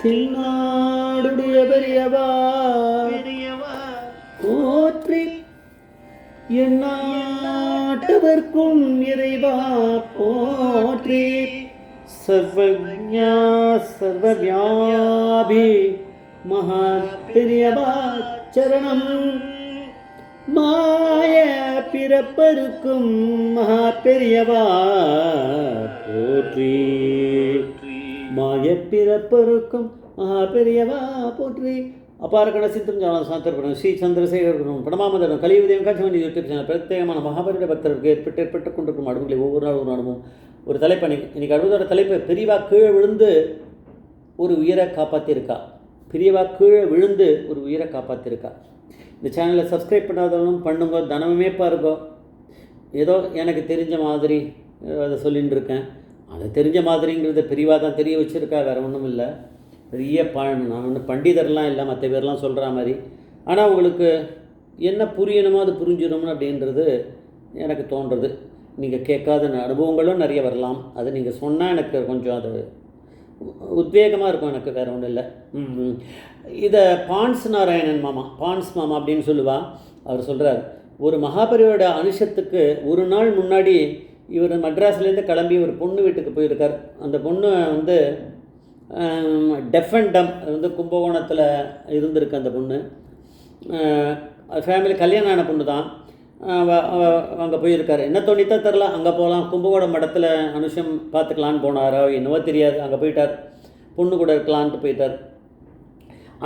திருநாடுடைய பெரியவா போற்றி எந்நாட்டவர்க்கும் இறைவா போற்றி சர்வஜா சர்வவியாபி மகா பெரியவா சரணம் மாய பிறப்பருக்கும் மகா பெரியவா போற்றி மாய பிறப்பருக்கும் மகா பெரியவா போற்றி அபார கணசித்தம் ஜாலம் சாத்திரப்படும் ஸ்ரீ சந்திரசேகரனும் படமாமதனும் கலியுதயம் காட்சி யூடியூப் சேனல் பிரத்யேகமான மகாபரிட பக்தருக்கு ஏற்பட்டு கொண்டிருக்கும் அடுப்புகளை ஒவ்வொரு நாளும் ஒரு தலைப்பு இன்னைக்கு அடுத்தோட தலைப்பு பெரியவா கீழே விழுந்து ஒரு உயிரை காப்பாற்றிருக்கா. பெரியவா கீழே விழுந்து ஒரு உயிரை காப்பாற்றிருக்கா. இந்த சேனலை சப்ஸ்கிரைப் பண்ணாதவனும் பண்ணுங்க, தனமே பாருங்க. ஏதோ எனக்கு தெரிஞ்ச மாதிரி அதை சொல்லின்னு இருக்கேன். அதை தெரிஞ்ச மாதிரிங்கிறத பெரியவா தான் தெரிய வச்சுருக்கா, வேறு ஒன்றும் இல்லை. பெரிய நான் ஒன்று பண்டிதர்லாம் இல்லை, மற்ற பேர்லாம் சொல்கிற மாதிரி. ஆனால் உங்களுக்கு என்ன புரியணுமோ அது புரிஞ்சிடணும்னு அப்படின்றது எனக்கு தோன்றுறது. நீங்கள் கேட்காத அனுபவங்களும் நிறைய வரலாம். அது நீங்கள் சொன்னால் எனக்கு கொஞ்சம் அது உத்வேகமாக இருக்கும். எனக்கு வேறு ஒன்றும் இல்லை. இதை பான்ஸ் நாராயணன் மாமா, பான்ஸ் மாமா அப்படின்னு சொல்லுவா. அவர் சொல்கிறார், ஒரு மகாபரியோட அனுஷத்துக்கு ஒரு நாள் முன்னாடி இவர் மெட்ராஸ்லேருந்து கிளம்பி ஒரு பொண்ணு வீட்டுக்கு போயிருக்கார். அந்த பொண்ணு வந்து டெஃப் அண்ட் டம், அது வந்து கும்பகோணத்தில் இருந்திருக்கு. அந்த பொண்ணு ஃபேமிலி கல்யாணம் ஆன பொண்ணு தான். அங்கே போயிருக்கார். என்ன தோணித்தான் தெரில, அங்கே போகலாம், கும்பகோணம் மடத்தில் அனுஷம் பார்த்துக்கலான்னு போனாரோ என்னவோ தெரியாது. அங்கே போயிட்டார், பொண்ணு கூட இருக்கலான்ட்டு போயிட்டார்.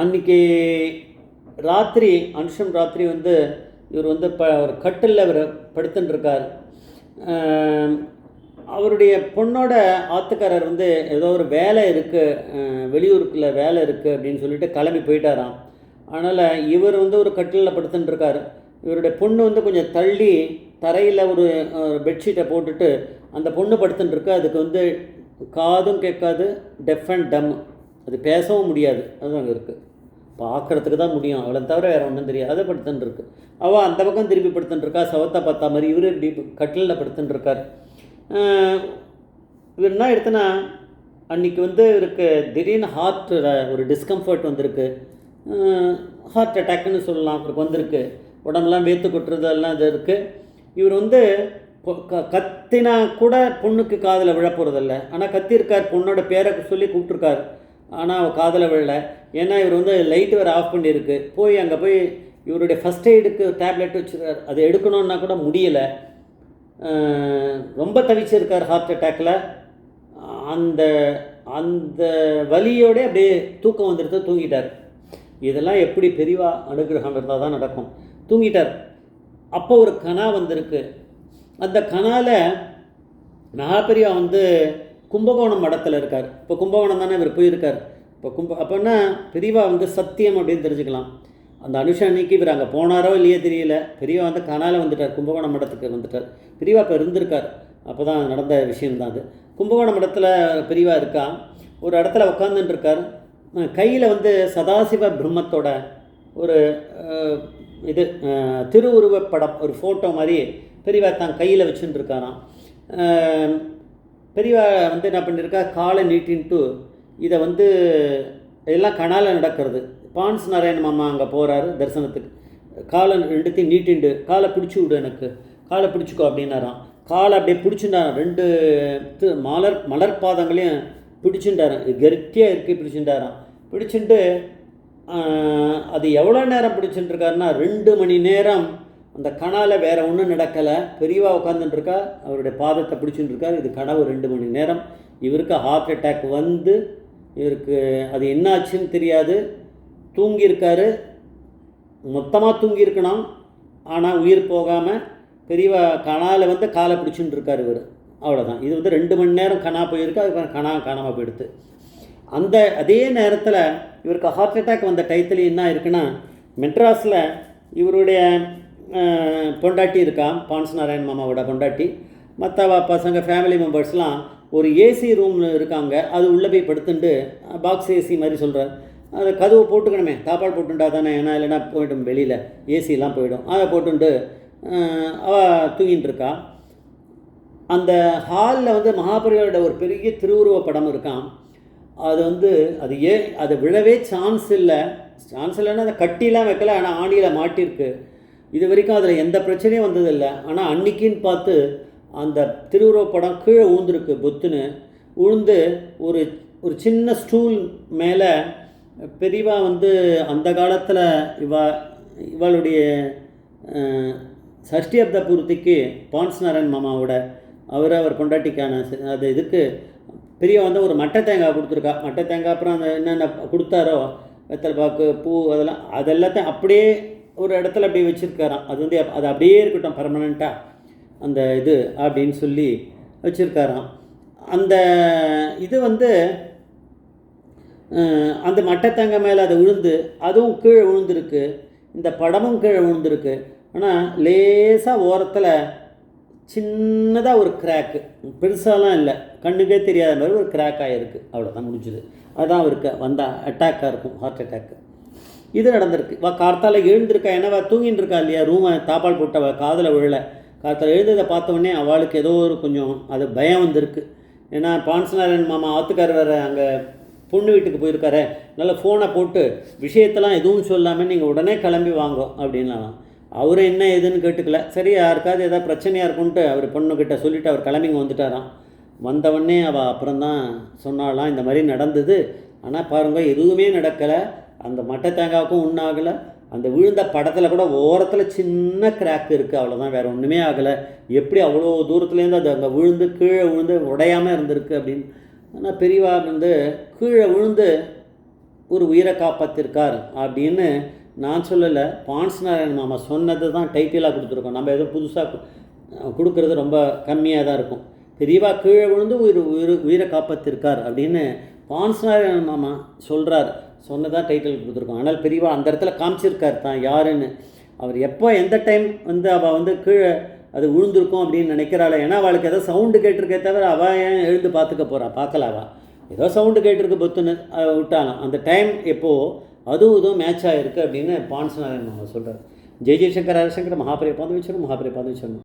அன்றைக்கி ராத்திரி அனுஷம் ராத்திரி வந்து இவர் வந்து ஒரு கட்டிலில் இவர் படுத்துட்டுருக்கார். அவருடைய பொண்ணோட ஆத்துக்காரர் வந்து ஏதோ ஒரு வேலை இருக்குது, வெளியூருக்குள்ள வேலை இருக்குது அப்படின்னு சொல்லிட்டு கிளம்பி போயிட்டாராம். அதனால் இவர் வந்து ஒரு கட்டிலில் படுத்துட்டுருக்கார். இவருடைய பொண்ணு வந்து கொஞ்சம் தள்ளி தரையில் ஒரு பெட்ஷீட்டை போட்டுட்டு அந்த பொண்ணு படுத்துட்டுருக்கு. அதுக்கு வந்து காதும் கேட்காது, டெஃப் அண்ட் டம், அது பேசவும் முடியாது. அதுவும் அங்கே இருக்குது, பார்க்குறதுக்கு தான் முடியும், அவளை தவிர வேறு ஒன்றும் தெரியாது. அதை படுத்துட்டுருக்கு. அவள் அந்த பக்கம் திருப்பி படுத்துட்டுருக்கா, சவத்தை பார்த்தா மாதிரி. இவர் இப்படி கட்டிலில் படுத்துட்டுருக்கார். இவர் என்ன எடுத்தனா, அன்றைக்கி வந்து இவருக்கு திடீர்னு ஹார்ட்டில் ஒரு டிஸ்கம்ஃபர்ட் வந்திருக்கு. ஹார்ட் அட்டாக்குன்னு சொல்லலாம். அவருக்கு வந்திருக்கு. உடம்புலாம் வேத்து கொட்டுறதெல்லாம் இது இருக்குது. இவர் வந்து கத்தினா கூட பொண்ணுக்கு காதில் விழ போகிறதில்ல. ஆனால் கத்திருக்கார், பொண்ணோட பேரை சொல்லி கூப்பிட்ருக்கார். ஆனால் அவள் காதில் விழலை. ஏன்னா இவர் வந்து லைட் வேறு ஆஃப் பண்ணியிருக்கு. போய் அங்கே போய் இவருடைய ஃபஸ்ட் எய்டுக்கு டேப்லெட் வச்சுருக்கார். அதை எடுக்கணுன்னா கூட முடியலை. ரொம்ப தவிச்சிருக்கார் ஹார்ட் அட்டாக்கில். அந்த அந்த வலியோடு அப்படியே தூக்கம் வந்துடுத்து, தூங்கிட்டார். இதெல்லாம் எப்படி பெரியவா அனுகிரகம் இருந்தால் தான் நடக்கும். தூங்கிட்டார். அப்போ ஒரு கனா வந்திருக்கு. அந்த கனாவில் மகாபெரிவா வந்து கும்பகோணம் மடத்தில் இருக்கார். இப்போ கும்பகோணம் தானே இவர் போயிருக்கார். இப்போ அப்போன்னா பெரியவா வந்து சத்தியம் அப்படின்னு தெரிஞ்சுக்கலாம். அந்த அனுஷ அன்னைக்கு இவர் அங்கே போனாரோ இல்லையே தெரியல. பெரியவா வந்து கனாவில் வந்துட்டார், கும்பகோணம் மடத்துக்கு வந்துட்டார். பெரியவா இப்போ இருந்திருக்கார். அப்போ தான் நடந்த விஷயம்தான் அது. கும்பகோணம் மடத்தில் பெரியவா இருக்கா. ஒரு இடத்துல உட்காந்துட்டுருக்கார். கையில் வந்து சதாசிவ பிரம்மத்தோட ஒரு இது திருவுருவப்படம், ஒரு ஃபோட்டோ மாதிரி பெரியவா தான் கையில் வச்சுட்டுருக்காராம். பெரியவா வந்து என்ன பண்ணியிருக்கா, காலை நீட்டின்ட்டு இதை வந்து எல்லாம் கனால நடக்கிறது. பான்ஸ் நாராயண மாமா அங்கே போகிறாரு தரிசனத்துக்கு. காலை ரெண்டுத்தையும் நீட்டிண்டு, காலை பிடிச்சி விடு, எனக்கு காலை பிடிச்சிக்கோ அப்படின்னாராம். காலை அப்படியே பிடிச்சுட்டாரான். ரெண்டு மலர்பாதங்களையும் பிடிச்சுட்டாரான். கெட்டியாக இருக்கு பிடிச்சுட்டாரான். பிடிச்சிட்டு அது எவ்வளோ நேரம் பிடிச்சுட்டுருக்காருன்னா 2 மணி நேரம் அந்த கனாவில் வேறு ஒன்றும் நடக்கலை. பெரியவா உட்காந்துட்டுருக்கா, அவருடைய பாதத்தை பிடிச்சுட்டுருக்கார். இது கனவு 2 மணி நேரம். இவருக்கு ஹார்ட் அட்டாக் வந்து இவருக்கு அது என்ன ஆச்சுன்னு தெரியாது. தூங்கியிருக்காரு, மொத்தமாக தூங்கியிருக்கணும். ஆனால் உயிர் போகாமல் பெரியவா கனாவில் வந்து காலை பிடிச்சுட்டு இருக்கார் இவர். அவ்வளோதான். இது வந்து 2 மணி நேரம் கனா போயிருக்கு. அதுக்கு கனா காணாமல் போயிடுது. அந்த அதே நேரத்தில் இவருக்கு ஹார்ட் அட்டாக் வந்த டயத்தில் என்ன இருக்குன்னா, மெட்ராஸில் இவருடைய பொண்டாட்டி இருக்கா, பான்ஸ் நாராயண் மாமாவோட பொண்டாட்டி. மற்ற பசங்க ஃபேமிலி மெம்பர்ஸ்லாம் ஒரு ஏசி ரூம் இருக்காங்க. அது உள்ளே போய் படுத்துட்டு பாக்ஸ் ஏசி மாதிரி சொல்கிறார். அதை கதவை போட்டுக்கணுமே, தாப்பால் போட்டுட்டா தானே, ஏன்னா இல்லைன்னா போய்டும் வெளியில், ஏசிலாம் போயிடும். அதை போட்டுட்டு அவள் தூங்கிட்டு இருக்கா. அந்த ஹாலில் வந்து மகாபெரியோட ஒரு பெரிய திருவுருவ படம் இருக்கான். அது வந்து அது அது விழவே சான்ஸ் இல்லைன்னா அதை கட்டிலாம் வைக்கல, ஆனால் ஆணியில் மாட்டிருக்கு. இது வரைக்கும் அதில் எந்த பிரச்சனையும் வந்ததில்லை. ஆனால் அன்னைக்குன்னு பார்த்து அந்த திருவுருவப்படம் கீழே ஊழ்ந்துருக்கு, பொத்துன்னு உழுந்து ஒரு ஒரு சின்ன ஸ்டூல் மேலே பெரியவா வந்து அந்த காலத்தில் இவளுடைய சஷ்டியப்த பூர்த்திக்கு பான்ஸ்நாராயண் மாமாவோட அவர் பொண்டாட்டிக்கான அது இதுக்கு பெரியவா வந்து ஒரு மட்டை தேங்காய் கொடுத்துருக்கா. மட்டை தேங்காய் அப்புறம் அந்த என்னென்ன கொடுத்தாரோ வெத்தலை பாக்கு பூ அதெல்லாத்தையும் அப்படியே ஒரு இடத்துல அப்படியே வச்சுருக்காராம். அது வந்து அது அப்படியே இருக்கட்டும் பர்மனெண்ட்டாக அந்த இது அப்படின்னு சொல்லி வச்சுருக்காராம். அந்த இது வந்து அந்த மட்டைத்தங்க மேலே அதை விழுந்து அதுவும் கீழே விழுந்திருக்கு, இந்த படமும் கீழே விழுந்திருக்கு. ஆனால் லேசாக ஓரத்தில் சின்னதாக ஒரு கிராக்கு, பெருசாலாம் இல்லை, கண்ணுக்கே தெரியாத மாதிரி ஒரு கிராக் ஆகிருக்கு, அவ்வளோதான் முடிஞ்சுது. அதுதான் அவருக்கு வந்த அட்டாக்காக இருக்கும், ஹார்ட் அட்டாக்கு. இது நடந்திருக்கு. கார்த்தால் எழுந்திருக்கா, ஏன்னா தூங்கின்னு இருக்கா இல்லையா, ரூமை தாப்பால் போட்ட காதில் விழலை. கார்த்தால் எழுந்ததை பார்த்தோடனே அவளுக்கு ஏதோ ஒரு கொஞ்சம் அது பயம் வந்திருக்கு. ஏன்னா பான்ஸ்நாராயண் மாமா ஆத்துக்கார் வேறு அங்கே பொண்ணு வீட்டுக்கு போயிருக்காரு, நல்லா ஃபோனை போட்டு விஷயத்தெல்லாம் எதுவும் சொல்லாமல் நீங்கள் உடனே கிளம்பி வாங்கோ அப்படின்லாம். அவர் என்ன ஏதுன்னு கேட்டுக்கல. சரி யாருக்காவது ஏதாவது பிரச்சனையாக இருக்குன்ட்டு அவர் பொண்ணுக்கிட்ட சொல்லிவிட்டு அவர் கிளம்பிங்க வந்துட்டாராம். வந்தவொடனே அவள் அப்புறம்தான் சொன்னாலாம் இந்த மாதிரி நடந்தது. ஆனால் பாருங்கள் எதுவுமே நடக்கலை, அந்த மட்டை தேங்காய்க்கும் ஒன்றும் ஆகலை, அந்த விழுந்த படத்தில் கூட ஓரத்தில் சின்ன கிராக் இருக்குது, அவ்வளோதான், வேறு ஒன்றுமே ஆகலை. எப்படி அவ்வளோ தூரத்துலேருந்து அது அங்கே விழுந்து கீழே விழுந்து உடையாமல் இருந்திருக்கு அப்படின்னு. ஆனால் பெரியவா வந்து கீழே விழுந்து ஒரு உயிரை காப்பாற்றிருக்கார் அப்படின்னு நான் சொல்லலை, பான்ஸ்நாராயண் மாமா சொன்னது தான் டைட்டிலாக கொடுத்துருக்கோம். நம்ம எதுவும் புதுசாக கொடுக்கறது ரொம்ப கம்மியாக தான் இருக்கும். பெரியவா கீழே விழுந்து உயிரை காப்பாற்றிருக்கார் அப்படின்னு பான்ஸ்நாராயண் மாமா சொல்கிறார், சொன்னதான் டைட்டில் கொடுத்துருக்கோம். ஆனால் பெரியவா அந்த இடத்துல காமிச்சிருக்கார் தான் யாருன்னு. அவர் எப்போ எந்த டைம் வந்து அவள் வந்து கீழே அது விழுந்திருக்கும் அப்படின்னு நினைக்கிறாள். ஏன்னா அவளுக்கு ஏதோ சவுண்டு கேட்டிருக்கே தவிர அவள் ஏன் எழுந்து பார்த்துக்க போகிறா, பார்க்கலாவா, ஏதோ சவுண்டு கேட்டிருக்கு பொத்துன்னு விட்டாலாம். அந்த டைம் எப்போது அதுவும் இதுவும் மேட்ச் ஆகிருக்கு அப்படின்னு பான்ஸ்நாராயண் மாமா சொல்கிறார். ஜெய் ஜெய்சங்கர் ஹரசங்கர் மகாபிரிய பாதவிச்சரம் மகாபிரிய பாதவிச்சரம்.